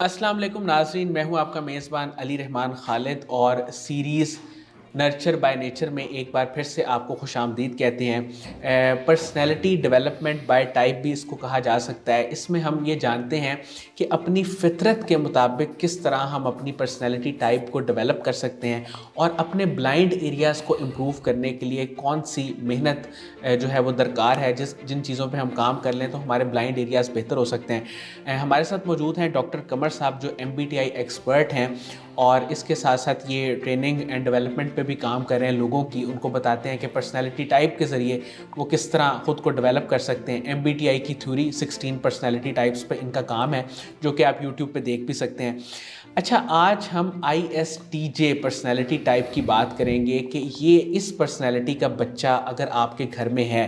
अस्सलाम वालेकुम नाज़रीन, मैं हूं आपका मेज़बान अली रहमान खालिद और सीरीज़ नर्चर बाय नेचर में एक बार फिर से आपको खुशामदीद कहते हैं। पर्सनैलिटी डेवलपमेंट बाय टाइप भी इसको कहा जा सकता है। इसमें हम ये जानते हैं कि अपनी फितरत के मुताबिक किस तरह हम अपनी पर्सनैलिटी टाइप को डेवलप कर सकते हैं और अपने ब्लाइंड एरियाज़ को इम्प्रूव करने के लिए कौन सी मेहनत जो है वो दरकार है। जिन चीज़ों पे हम काम कर लें तो हमारे ब्लाइंड एरियाज़ बेहतर हो सकते हैं। हमारे साथ मौजूद हैं डॉक्टर कमर साहब जो MBTI एक्सपर्ट हैं और इसके साथ साथ ये ट्रेनिंग एंड डेवलपमेंट पे भी काम कर रहे हैं लोगों की। उनको बताते हैं कि पर्सनैलिटी टाइप के ज़रिए वो किस तरह ख़ुद को डेवलप कर सकते हैं। MBTI की थ्योरी 16 पर्सनैलिटी टाइप्स पे इनका काम है जो कि आप YouTube पे देख भी सकते हैं। अच्छा, आज हम ISTJ पर्सनैलिटी टाइप की बात करेंगे कि ये इस पर्सनैलिटी का बच्चा अगर आपके घर में है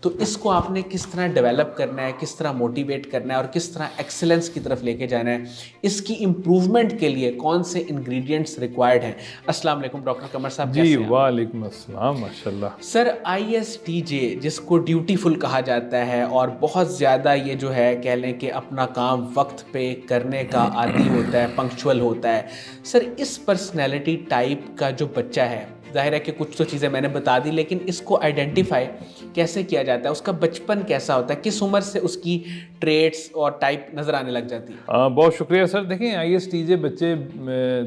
तो इसको आपने किस तरह डेवलप करना है, किस तरह मोटिवेट करना है और किस तरह एक्सेलेंस की तरफ लेके जाना है। इसकी इम्प्रूवमेंट के लिए कौन से इंग्रेडिएंट्स रिक्वायर्ड हैं। अस्सलाम वालेकुम डॉक्टर कमर साहब, जी कैसे हैं? वालेकुम अस्सलाम, माशाल्लाह। सर, ISTJ जिसको ड्यूटीफुल कहा जाता है और बहुत ज़्यादा ये जो है कह लें कि अपना काम वक्त पे करने का आदी होता है, पंक्चुअल होता है। सर, इस पर्सनैलिटी टाइप का जो बच्चा है, ज़ाहिर है कि कुछ तो चीज़ें मैंने बता दी, लेकिन इसको आइडेंटिफाई कैसे किया जाता है, उसका बचपन कैसा होता है, किस उम्र से उसकी ट्रेड्स और टाइप नज़र आने लग जाती है? बहुत शुक्रिया सर। देखें, ISTJ बच्चे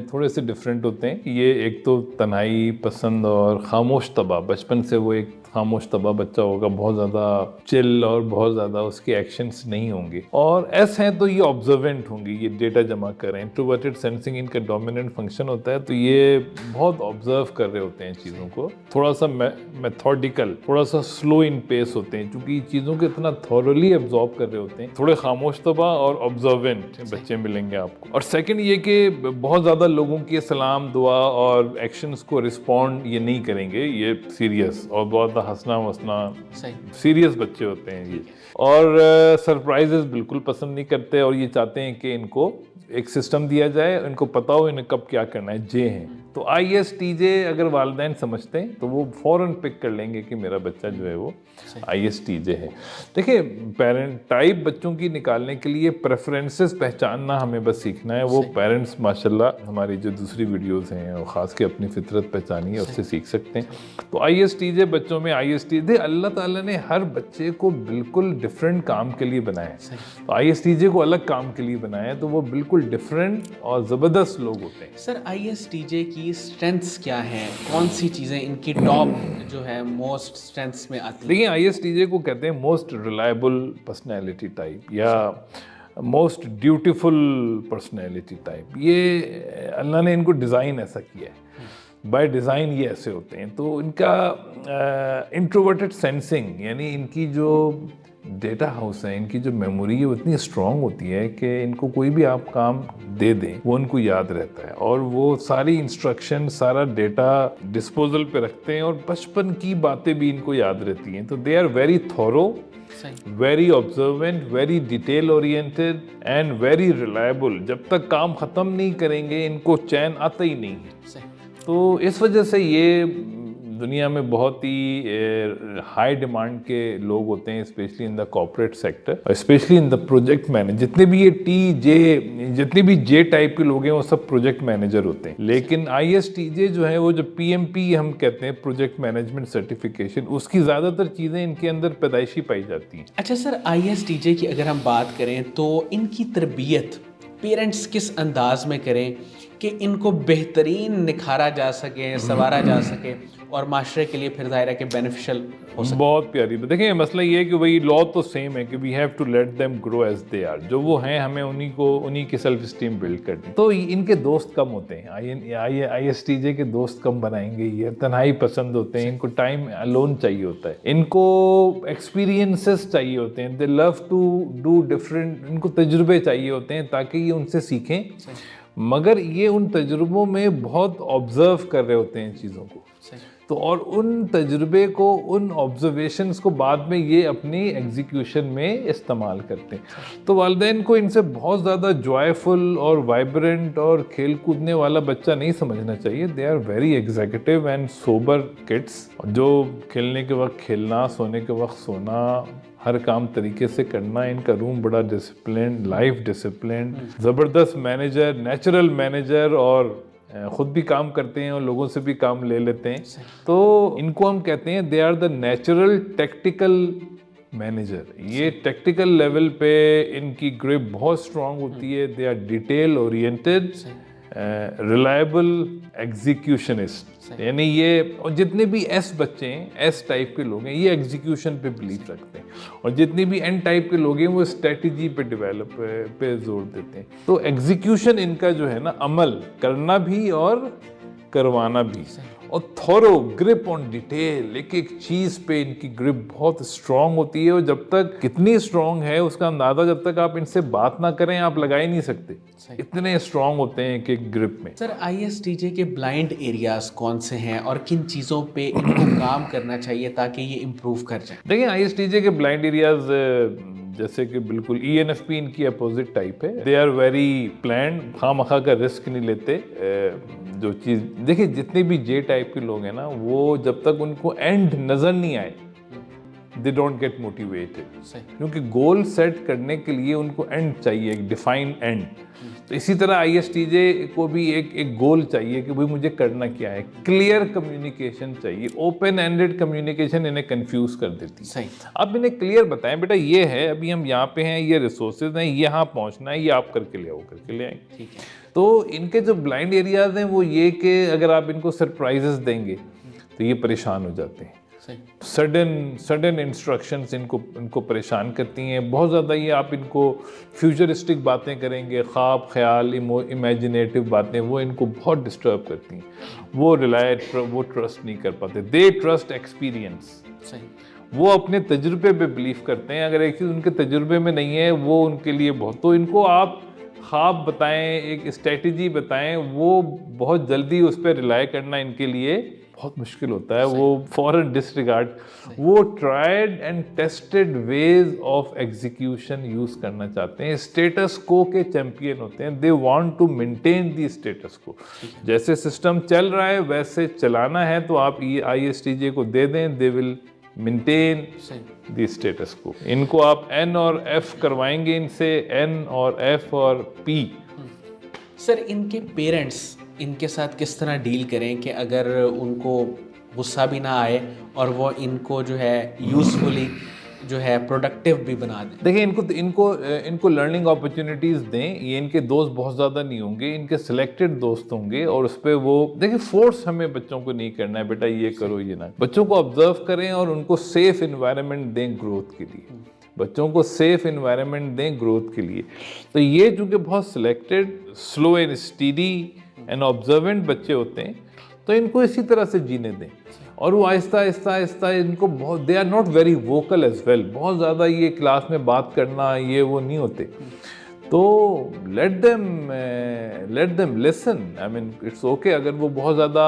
थोड़े से डिफरेंट होते हैं। ये एक तो तन्हाई पसंद और खामोश तबा, बचपन से वो एक खामोश तबा बच्चा होगा, बहुत ज़्यादा चिल और बहुत ज़्यादा उसके एक्शंस नहीं होंगे। और S हैं तो ये ऑब्जर्वेंट होंगे, ये डेटा जमा करें। इंट्रोवर्टेड सेंसिंग इनका डोमिनेंट फंक्शन होता है, तो ये बहुत ऑब्जर्व कर रहे होते हैं चीज़ों को। थोड़ा सा मेथोडिकल, थोड़ा सा स्लो इन पेस होते हैं, क्योंकि चीज़ों को इतना थॉरली एब्जॉर्ब कर रहे होते हैं। थोड़े खामोश तबा और ऑब्जर्वेंट बच्चे मिलेंगे आपको। और सेकंड ये कि बहुत ज़्यादा लोगों के सलाम दुआ और एक्शंस को रिस्पॉन्ड ये नहीं करेंगे, ये सीरियस और बहुत हंसना वसना सीरियस बच्चे होते हैं ये। और सरप्राइजेस बिल्कुल पसंद नहीं करते और ये चाहते हैं कि इनको एक सिस्टम दिया जाए, इनको पता हो इन्हें कब क्या करना है। जे हैं तो ISTJ अगर वालिदैन समझते हैं तो वो फ़ौरन पिक कर लेंगे कि मेरा बच्चा जो है वो ISTJ है। देखिए, पेरेंट टाइप बच्चों की निकालने के लिए प्रेफरेंसेस पहचानना हमें बस सीखना है। वो पेरेंट्स माशाल्लाह हमारी जो दूसरी वीडियोस हैं और ख़ास के अपनी फितरत पहचानी है उससे सीख सकते हैं। तो ISTJ बच्चों में ISTJ अल्लाह ताला ने हर बच्चे को बिल्कुल डिफरेंट काम के लिए बनाया है। तो ISTJ को अलग काम के लिए बनाया है, तो वो बिल्कुल डिफरेंट और ज़बरदस्त लोग होते हैं। सर, ISTJ की स्ट्रेंथ्स क्या हैं, कौन सी चीज़ें इनकी टॉप जो है मोस्ट स्ट्रेंथ्स में आती हैं? देखिए, ISTJ को कहते हैं मोस्ट रिलायबल पर्सनैलिटी टाइप या मोस्ट ड्यूटीफुल पर्सनैलिटी टाइप। ये अल्लाह ने इनको डिज़ाइन ऐसा किया है, बाय डिज़ाइन ये ऐसे होते हैं। तो इनका इंट्रोवर्टेड सेंसिंग, यानी इनकी जो डेटा हाउस है, इनकी जो मेमोरी है वो इतनी स्ट्रॉन्ग होती है कि इनको कोई भी आप काम दे दें वो उनको याद रहता है और वो सारी इंस्ट्रक्शन, सारा डेटा डिस्पोजल पे रखते हैं और बचपन की बातें भी इनको याद रहती हैं। तो they are very thorough, very observant, very detail oriented and very reliable. जब तक काम ख़त्म नहीं करेंगे इनको चैन आता ही नहीं है। तो इस वजह से ये दुनिया में बहुत ही हाई डिमांड के लोग होते हैं, specially in the corporate sector, specially in the project manager. जितने भी ये जितने भी जे टाइप के लोग हैं वो सब प्रोजेक्ट मैनेजर होते हैं। लेकिन ISTJ जो है वो जो PMP हम कहते हैं, प्रोजेक्ट मैनेजमेंट सर्टिफिकेशन, उसकी ज़्यादातर चीज़ें इनके अंदर पैदाइशी पाई जाती हैं। अच्छा सर, ISTJ की अगर हम बात करें तो इनकी तरबियत पेरेंट्स किस अंदाज में करें कि इनको बेहतरीन निखारा जा सके, संवारा जा सके और माशरे के लिए फिर ज़ाहिर है कि बेनिफिशियल हो सके? बहुत प्यारी। तो देखिए, मसला ये है कि वही लॉ तो सेम है कि we have to let them grow as they are. जो वो हैं हमें उन्हीं की सेल्फ स्टीम बिल्ड करनी। तो इनके दोस्त कम होते हैं, ISTJ के दोस्त कम बनाएंगे। ये तन्हाई पसंद होते हैं, इनको टाइम अलोन चाहिए होता है, इनको एक्सपीरियंसेस चाहिए होते हैं, they love to do different, इनको तजुर्बे चाहिए होते हैं ताकि ये उनसे सीखें। मगर ये उन तजुर्बों में बहुत ऑब्जर्व कर रहे होते हैं चीज़ों को। तो और उन तजुर्बे को, उन ऑब्जर्वेशंस को बाद में ये अपनी एग्जीक्यूशन में इस्तेमाल करते हैं। तो वालिदैन को इनसे बहुत ज़्यादा जॉयफुल और वाइब्रेंट और खेल कूदने वाला बच्चा नहीं समझना चाहिए। They are very executive and sober kids, जो खेलने के वक्त खेलना, सोने के वक्त सोना, हर काम तरीके से करना, इनका रूम बड़ा डिसिप्लिन, लाइफ डिसिप्लिन, ज़बरदस्त मैनेजर, नेचुरल मैनेजर, और खुद भी काम करते हैं और लोगों से भी काम ले लेते हैं। तो इनको हम कहते हैं they are the natural tactical manager. ये टेक्निकल लेवल पे इनकी ग्रिप बहुत स्ट्रांग होती है। They are detail oriented, reliable executionist. यानी ये, और जितने भी एस बच्चे हैं, एस टाइप के लोग हैं, ये एग्जीक्यूशन पे बिलीव रखते हैं, और जितने भी एन टाइप के लोग हैं वो स्ट्रेटजी पे डेवलप पे जोर देते हैं। तो एग्जीक्यूशन इनका जो है ना, अमल करना भी और करवाना भी, और थोरो ग्रिप ऑन डिटेल, एक एक चीज पे इनकी ग्रिप बहुत स्ट्रांग होती है। और जब तक कितनी स्ट्रांग है उसका अंदाजा जब तक आप इनसे बात ना करें आप लगा ही नहीं सकते, इतने स्ट्रांग होते हैं एक एक ग्रिप में। सर, ISTJ के ब्लाइंड एरियाज कौन से हैं और किन चीज़ों पे इनको काम करना चाहिए ताकि ये इम्प्रूव कर जाए? देखिए, ISTJ के ब्लाइंड एरियाज जैसे कि बिल्कुल ENFP इनकी अपोजिट टाइप है। दे आर वेरी प्लान्ड, खामखा का रिस्क नहीं लेते। जो चीज़ देखिए, जितने भी जे टाइप के लोग हैं ना, वो जब तक उनको एंड नज़र नहीं आए दे डोंट गेट मोटिवेटेड, क्योंकि गोल सेट करने के लिए उनको एंड चाहिए, एक डिफाइंड एंड। तो इसी तरह ISTJ को भी एक गोल चाहिए कि भाई मुझे करना क्या है। क्लियर कम्युनिकेशन चाहिए। ओपन एंडेड कम्युनिकेशन इन्हें कंफ्यूज कर देती है। सही। अब इन्हें क्लियर बताएं, बेटा ये है, अभी हम यहाँ पे हैं, ये रिसोर्सेज हैं, यहाँ पहुँचना है, ये आप करके ले आओ, करके ले आएंगे। ठीक है। तो इनके जो ब्लाइंड एरियाज हैं वो ये कि अगर आप इनको सरप्राइजेस देंगे तो ये परेशान हो जाते हैं। सडन इंस्ट्रक्शंस इनको परेशान करती हैं बहुत ज़्यादा। ये आप इनको फ्यूचरिस्टिक बातें करेंगे, ख्वाब ख्याल, इमेजिनेटिव बातें, वो इनको बहुत डिस्टर्ब करती हैं। वो वो ट्रस्ट नहीं कर पाते। They trust experience. वो अपने तजुर्बे पे बिलीव करते हैं। अगर एक चीज़ उनके तजुर्बे में नहीं है वो उनके लिए बहुत, तो इनको आप ख्वाब बताएं, एक स्ट्रेटजी बताएं, वो बहुत जल्दी उस पर रिलाई करना इनके लिए बहुत मुश्किल होता है। वो फॉरन डिसरिगार्ड, वो tried and tested ways of execution use करना चाहते हैं। स्टेटस को के चैंपियन होते हैं। They want to maintain the status quo. जैसे सिस्टम चल रहा है वैसे चलाना है, तो आप ISTJ को दे दें, they will maintain the status को। इनको आप N और F करवाएंगे इनसे, N और F और P। सर, इनके पेरेंट्स इनके साथ किस तरह डील करें कि अगर उनको गुस्सा भी ना आए और वो इनको जो है यूजफुली जो है प्रोडक्टिव भी बना दें? देखिए, इनको लर्निंग अपॉर्चुनिटीज़ दें। ये इनके दोस्त बहुत ज़्यादा नहीं होंगे, इनके सिलेक्टेड दोस्त होंगे, और उस पर वो देखिए, फोर्स हमें बच्चों को नहीं करना है, बेटा ये करो ये ना। बच्चों को ऑब्जर्व करें और उनको सेफ इन्वायरमेंट दें ग्रोथ के लिए। बच्चों को सेफ इन्वायरमेंट दें ग्रोथ के लिए। तो ये चूँकि बहुत selected, slow and steady and observant बच्चे होते हैं, तो इनको इसी तरह से जीने दें। और वो आहिस्ता आहिस्ता आहिस्ता इनको बहुत, they are not very vocal as well. बहुत ज़्यादा ये क्लास में बात करना ये वो नहीं होते। तो let them listen. I mean it's okay अगर वो बहुत ज़्यादा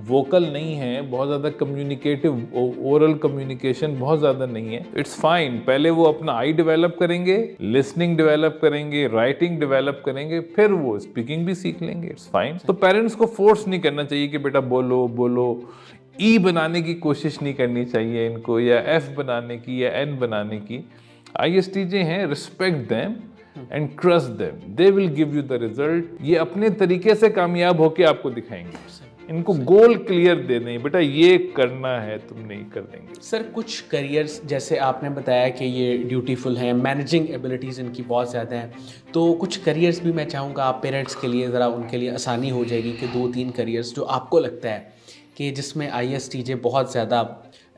वोकल नहीं है, बहुत ज़्यादा कम्युनिकेटिव, ओरल कम्युनिकेशन बहुत ज़्यादा नहीं है, इट्स फाइन। पहले वो अपना आई डेवलप करेंगे, लिसनिंग डेवलप करेंगे, राइटिंग डेवलप करेंगे, फिर वो स्पीकिंग भी सीख लेंगे, इट्स फाइन। तो पेरेंट्स को फोर्स नहीं करना चाहिए कि बेटा बोलो बोलो। ई बनाने की कोशिश नहीं करनी चाहिए इनको, या एफ बनाने की, या एन बनाने की। ISTJ हैं, respect them and trust them, they will give you the result. ये अपने तरीके से कामयाब होके आपको दिखाएंगे। इनको गोल क्लियर दे दें, बेटा ये करना है, तुम नहीं कर देंगे। सर, कुछ करियर्स जैसे आपने बताया कि ये ड्यूटीफुल हैं, मैनेजिंग एबिलिटीज़ इनकी बहुत ज़्यादा हैं, तो कुछ करियर्स भी मैं चाहूँगा आप पेरेंट्स के लिए ज़रा उनके लिए आसानी हो जाएगी कि 2-3 करियर्स जो आपको लगता है कि जिसमें ISTJ बहुत ज़्यादा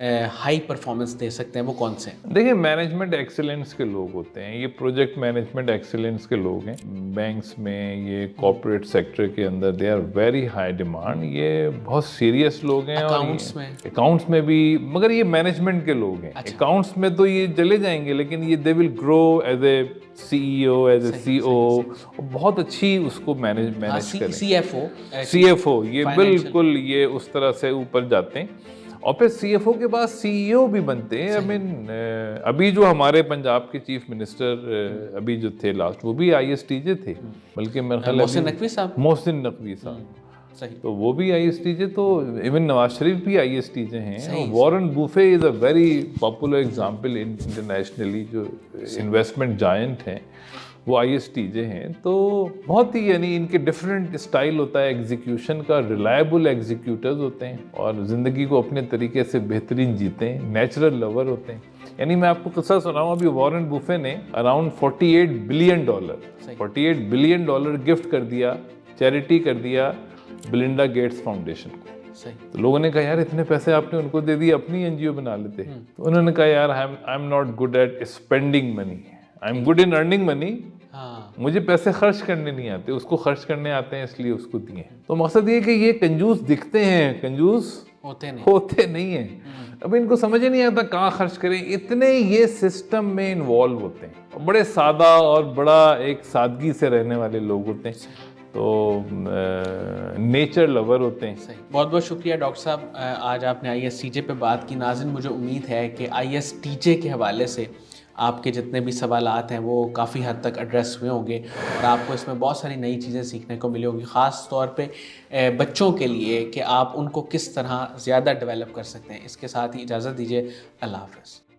हाई परफॉर्मेंस दे सकते हैं, वो कौन से हैं? देखिए, मैनेजमेंट एक्सीलेंस के लोग होते हैं, ये प्रोजेक्ट मैनेजमेंट एक्सीलेंस के लोग हैं। बैंक्स में, ये कॉर्पोरेट सेक्टर के अंदर they are very high demand. ये बहुत सीरियस लोग हैं। अकाउंट्स में भी, मगर ये मैनेजमेंट के लोग हैं। अकाउंट्स में तो ये चले जाएंगे, लेकिन ये they will grow as a CEO, as a CO, बहुत अच्छी उसको मैनेज करें। CFO ये बिल्कुल ये उस तरह से ऊपर जाते हैं। और फिर CFO के बाद CEO भी बनते हैं। आई मीन अभी जो हमारे पंजाब के चीफ मिनिस्टर अभी जो थे लास्ट, वो भी ISTJ थे, बल्कि मेरे ख्याल मोहसिन नकवी साहब। मोहसिन नकवी साहब, सही। तो वो भी ISTJ, तो इवन नवाज शरीफ भी ISTJ हैं। सही। Warren Buffett is a very popular example internationally, जो इन्वेस्टमेंट जायंट हैं वो ISTJ हैं। तो बहुत ही, यानी इनके डिफरेंट स्टाइल होता है एग्जीक्यूशन का, रिलायबल एग्जीक्यूटर्स होते हैं और ज़िंदगी को अपने तरीके से बेहतरीन जीते हैं, नेचुरल लवर होते हैं। यानी मैं आपको किस्सा सुनाऊँ, अभी वॉरेन बुफे ने अराउंड $48 बिलियन गिफ्ट कर दिया, चैरिटी कर दिया बिलिंडा गेट्स फाउंडेशन को। सही। तो लोगों ने कहा यार इतने पैसे आपने उनको दे दिए, अपनी NGO बना लेते। तो उन्होंने कहा यार I am not good at spending money, I am good in earning money. हाँ। मुझे पैसे खर्च करने नहीं आते, उसको खर्च करने आते हैं, इसलिए उसको दिए। तो मकसद ये कि ये कंजूस दिखते हैं, कंजूस होते नहीं हैं। अब इनको समझ ही नहीं आता कहाँ खर्च करें, इतने ये सिस्टम में इन्वॉल्व होते हैं। बड़े सादा और बड़ा एक सादगी से रहने वाले लोग होते हैं, तो नेचर लवर होते हैं। सही। बहुत बहुत शुक्रिया डॉक्टर साहब, आज आपने ISTJ पे बात की। नाज़रीन, मुझे उम्मीद है कि ISTJ के हवाले से आपके जितने भी सवालात हैं वो काफ़ी हद तक एड्रेस हुए होंगे और आपको इसमें बहुत सारी नई चीज़ें सीखने को मिली होंगी, ख़ास तौर पे बच्चों के लिए कि आप उनको किस तरह ज़्यादा डेवलप कर सकते हैं। इसके साथ ही इजाज़त दीजिए। अल्लाह हाफ़िज़।